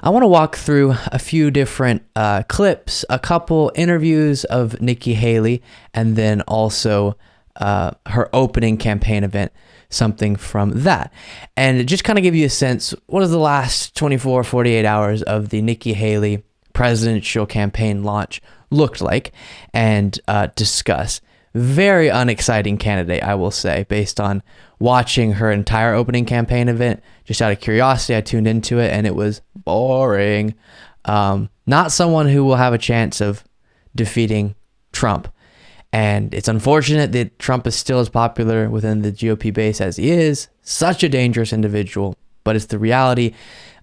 I want to walk through a few different clips, a couple interviews of Nikki Haley, and then also her opening campaign event, something from that. And just kind of give you a sense, what is the last 24, 48 hours of the Nikki Haley presidential campaign launch looked like, and discuss. Very unexciting candidate, I will say, based on watching her entire opening campaign event. Just out of curiosity, I tuned into it, and it was boring. Not someone who will have a chance of defeating Trump. And it's unfortunate that Trump is still as popular within the GOP base as he is. Such a dangerous individual, but it's the reality.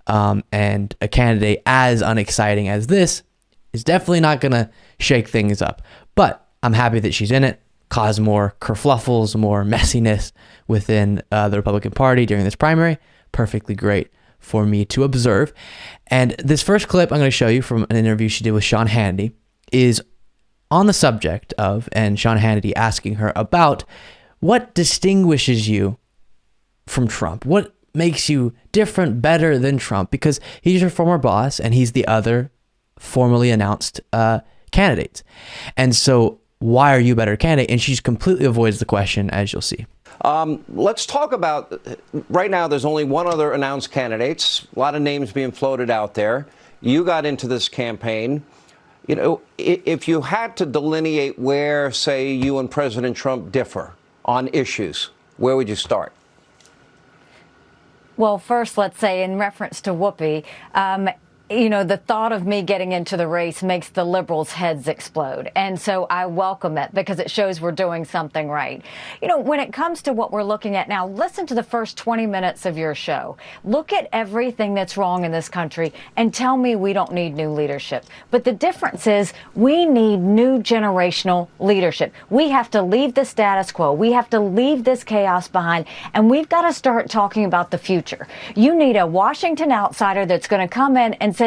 And a candidate as unexciting as this is definitely not going to shake things up. But I'm happy that she's in it, cause more kerfluffles, more messiness within the Republican Party during this primary. Perfectly great for me to observe. And this first clip I'm going to show you from an interview she did with Sean Hannity is on the subject of, and Sean Hannity asking her about, what distinguishes you from Trump? What makes you different, better than Trump? Because he's your former boss and he's the other formally announced candidates. And so why are you a better candidate? And she completely avoids the question, as you'll see. Let's talk about, right now there's only one other announced candidate. A lot of names being floated out there. You got into this campaign. You know, if you had to delineate where, say, you and President Trump differ on issues, where would you start? Well, first, let's say in reference to Whoopi, you know, the thought of me getting into the race makes the liberals' heads explode. And so I welcome it because it shows we're doing something right. You know, when it comes to what we're looking at now, listen to the first 20 minutes of your show. Look at everything that's wrong in this country and tell me we don't need new leadership. But the difference is we need new generational leadership. We have to leave the status quo. We have to leave this chaos behind. And we've got to start talking about the future. You need a Washington outsider that's going to come in and say,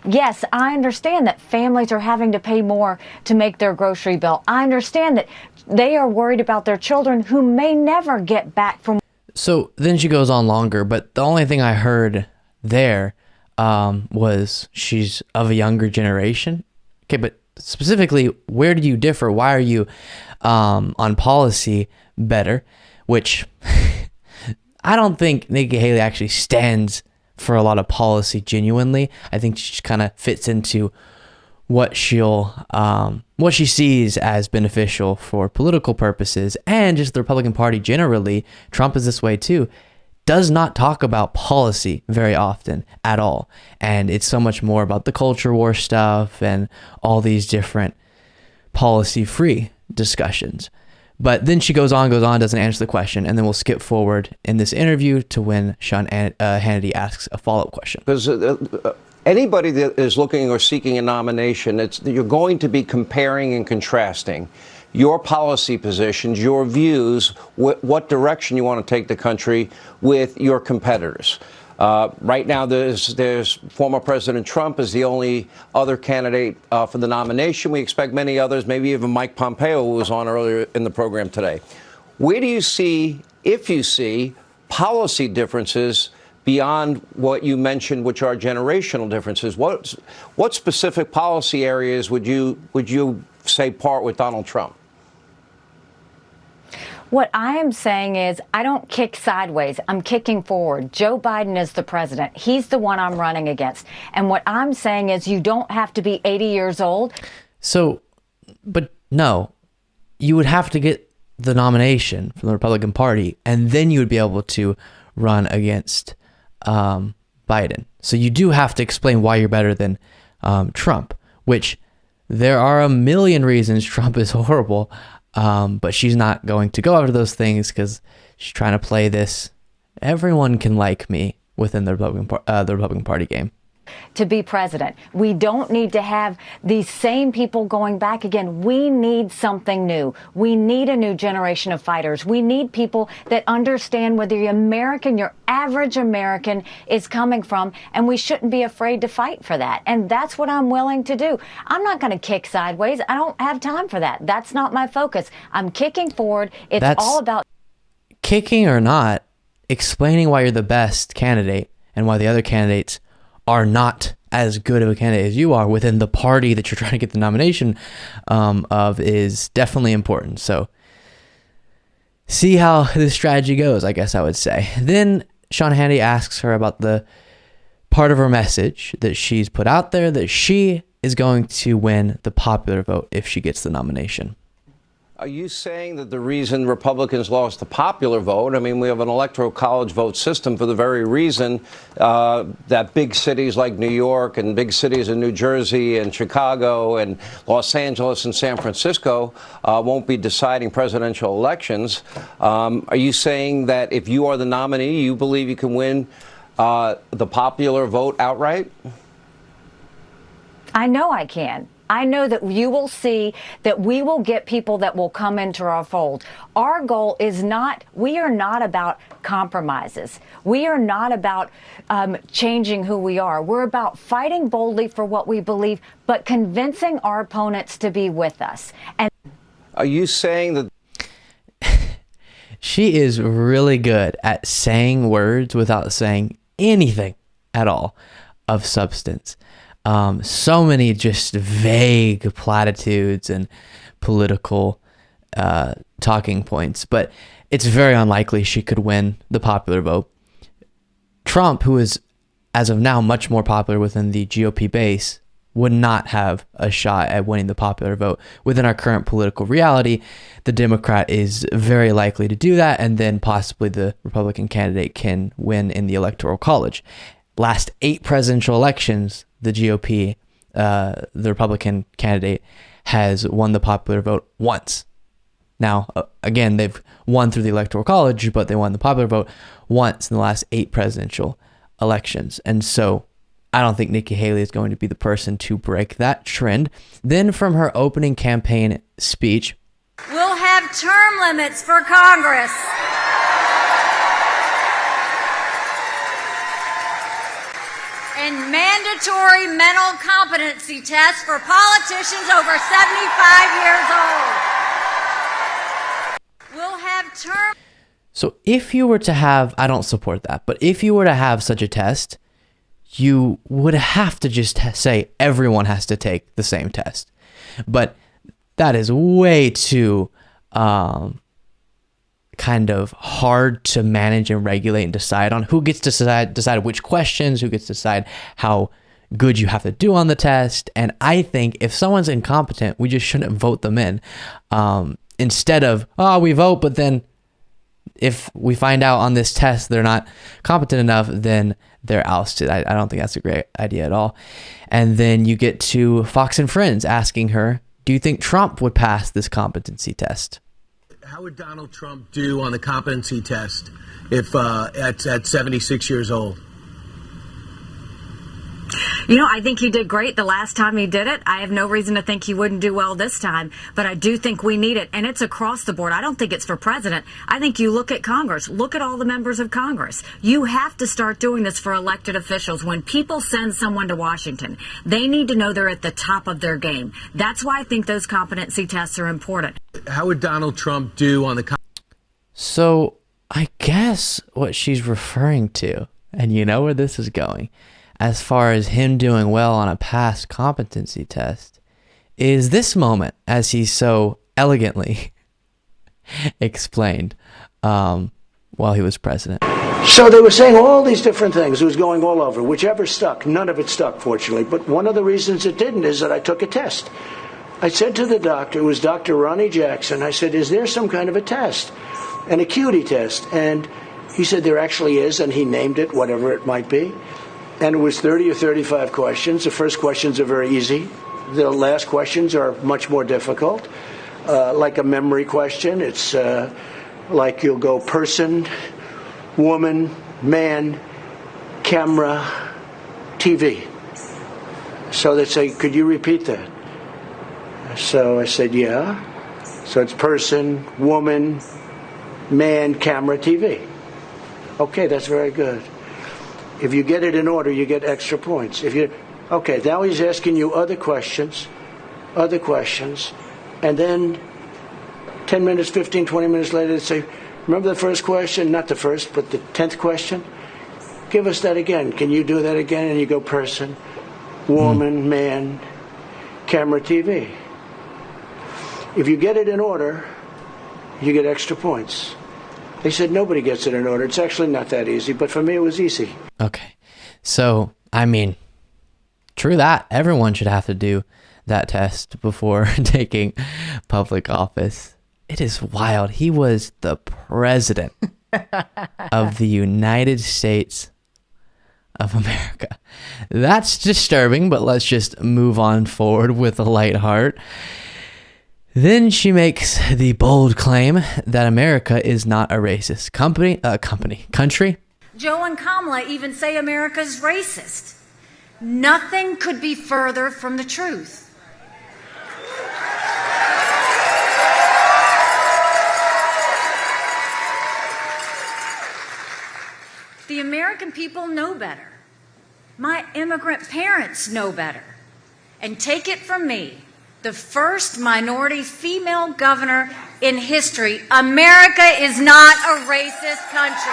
yes, I understand that families are having to pay more to make their grocery bill. I understand that they are worried about their children who may never get back from. So then she goes on longer, but the only thing I heard there was she's of a younger generation. Okay, but specifically, where do you differ? Why are you on policy better? Which I don't think Nikki Haley actually stands for a lot of policy genuinely. I think she just kind of fits into what what she sees as beneficial for political purposes, and just the Republican Party generally. Trump is this way too, does not talk about policy very often at all. And it's so much more about the culture war stuff and all these different policy-free discussions. But then she goes on, doesn't answer the question, and then we'll skip forward in this interview to when Sean Hannity asks a follow-up question. Because anybody that is looking or seeking a nomination, you're going to be comparing and contrasting your policy positions, your views, what direction you want to take the country with your competitors. Right now, there's former President Trump is the only other candidate for the nomination. We expect many others, maybe even Mike Pompeo, who was on earlier in the program today. Where do you see, if you see, policy differences beyond what you mentioned, which are generational differences? What specific policy areas would you say part with Donald Trump? What I am saying is I don't kick sideways. I'm kicking forward. Joe Biden is the president. He's the one I'm running against. And what I'm saying is you don't have to be 80 years old. So, but no, you would have to get the nomination from the Republican Party, and then you would be able to run against Biden. So you do have to explain why you're better than Trump, which there are a million reasons Trump is horrible. But she's not going to go after those things because she's trying to play this everyone can like me within the Republican Party game. To be president, we don't need to have these same people going back again. We need something new. We need a new generation of fighters. We need people that understand where the American, your average American, is coming from, and we shouldn't be afraid to fight for that. And that's what I'm willing to do. I'm not going to kick sideways. I don't have time for that. That's not my focus. I'm kicking forward. It's all about kicking or not, explaining why you're the best candidate and why the other candidates are not as good of a candidate as you are within the party that you're trying to get the nomination of is definitely important. So see how this strategy goes, I guess I would say. Then Sean Hannity asks her about the part of her message that she's put out there that she is going to win the popular vote if she gets the nomination. Are you saying that the reason Republicans lost the popular vote, I mean, we have an electoral college vote system for the very reason that big cities like New York and big cities in New Jersey and Chicago and Los Angeles and San Francisco won't be deciding presidential elections? Are you saying that if you are the nominee, you believe you can win the popular vote outright? I know I can. I know that you will see that we will get people that will come into our fold. Our goal is not, we are not about compromises. We are not about changing who we are. We're about fighting boldly for what we believe, but convincing our opponents to be with us. And are you saying that she is really good at saying words without saying anything at all of substance? So many just vague platitudes and political talking points, but it's very unlikely she could win the popular vote. Trump, who is as of now much more popular within the GOP base, would not have a shot at winning the popular vote. Within our current political reality, the Democrat is very likely to do that, and then possibly the Republican candidate can win in the Electoral College. Last 8 presidential elections, the GOP, the Republican candidate, has won the popular vote once. Now, again, they've won through the Electoral College, but they won the popular vote once in the last 8 presidential elections. And so I don't think Nikki Haley is going to be the person to break that trend. Then from her opening campaign speech, we'll have term limits for Congress. And mandatory mental competency tests for politicians over 75 years old. We'll have term. So if you were to have, I don't support that, but if you were to have such a test, you would have to just say everyone has to take the same test. But that is way too kind of hard to manage and regulate and decide on. Who gets to decide which questions, who gets to decide how good you have to do on the test. And I think if someone's incompetent, we just shouldn't vote them in. Instead of, we vote, but then if we find out on this test they're not competent enough, then they're ousted. I don't think that's a great idea at all. And then you get to Fox and Friends asking her, do you think Trump would pass this competency test? How would Donald Trump do on the competency test if at 76 years old? You know, I think he did great the last time he did it. I have no reason to think he wouldn't do well this time, but I do think we need it, and it's across the board. I don't think it's for president. I think you look at Congress. Look at all the members of Congress. You have to start doing this for elected officials. When people send someone to Washington, they need to know they're at the top of their game. That's why I think those competency tests are important. How would Donald Trump do on the... So I guess what she's referring to, and you know where this is going, as far as him doing well on a past competency test, is this moment, as he so elegantly explained while he was president. So they were saying all these different things. It was going all over. Whichever stuck. None of it stuck, fortunately. But one of the reasons it didn't is that I took a test. I said to the doctor, it was Dr. Ronnie Jackson, I said, is there some kind of a test? An acuity test. And he said there actually is, and he named it, whatever it might be. And it was 30 or 35 questions. The first questions are very easy. The last questions are much more difficult. Like a memory question, it's like you'll go person, woman, man, camera, TV. So they say, could you repeat that? So I said, yeah. So it's person, woman, man, camera, TV. Okay, that's very good. If you get it in order, you get extra points. Okay, now he's asking you other questions, and then 10 minutes, 15, 20 minutes later, they say, remember the first question? Not the first, but the 10th question? Give us that again. Can you do that again? And you go person, woman, man, camera, TV. If you get it in order, you get extra points. They said nobody gets it in order. It's actually not that easy, but for me it was easy. Okay. So, I mean, true that. Everyone should have to do that test before taking public office. It is wild. He was the president of the United States of America. That's disturbing, but let's just move on forward with a light heart. Then she makes the bold claim that America is not a racist country. Joe and Kamala even say America's racist. Nothing could be further from the truth. The American people know better. My immigrant parents know better. And take it from me, the first minority female governor in history, America is not a racist country.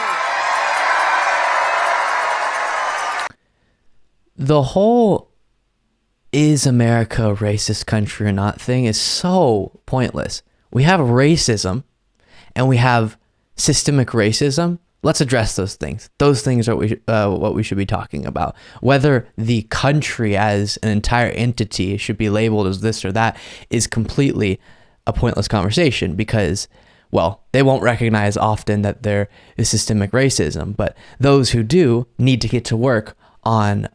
The whole "is America a racist country or not" thing is so pointless. We have racism and we have systemic racism. Let's address those things. Those things are what we should be talking about. Whether the country as an entire entity should be labeled as this or that is completely a pointless conversation because, well, they won't recognize often that there is systemic racism, but those who do need to get to work on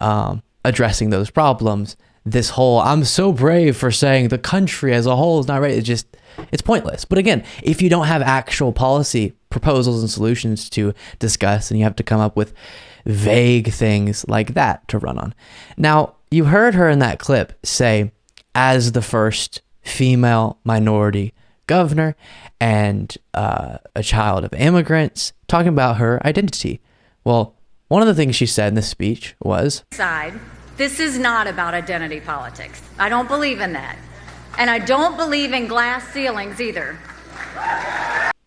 addressing those problems. This whole, I'm so brave for saying the country as a whole is not right, it's pointless. But again, if you don't have actual policy proposals and solutions to discuss, and you have to come up with vague things like that to run on. Now, you heard her in that clip say, as the first female minority governor and a child of immigrants, talking about her identity. Well, one of the things she said in this speech was, This is not about identity politics. I don't believe in that. And I don't believe in glass ceilings either.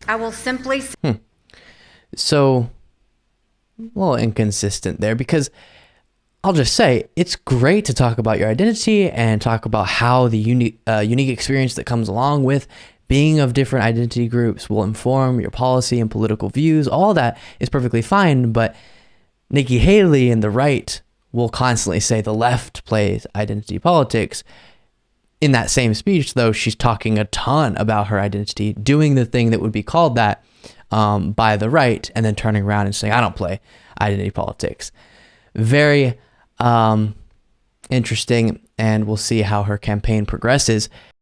I will simply say. So, a little inconsistent there, because I'll just say it's great to talk about your identity and talk about how the unique experience that comes along with being of different identity groups will inform your policy and political views. All that is perfectly fine, but Nikki Haley and the right will constantly say the left plays identity politics. In that same speech, though, she's talking a ton about her identity, doing the thing that would be called that by the right, and then turning around and saying, I don't play identity politics. Very interesting, and we'll see how her campaign progresses.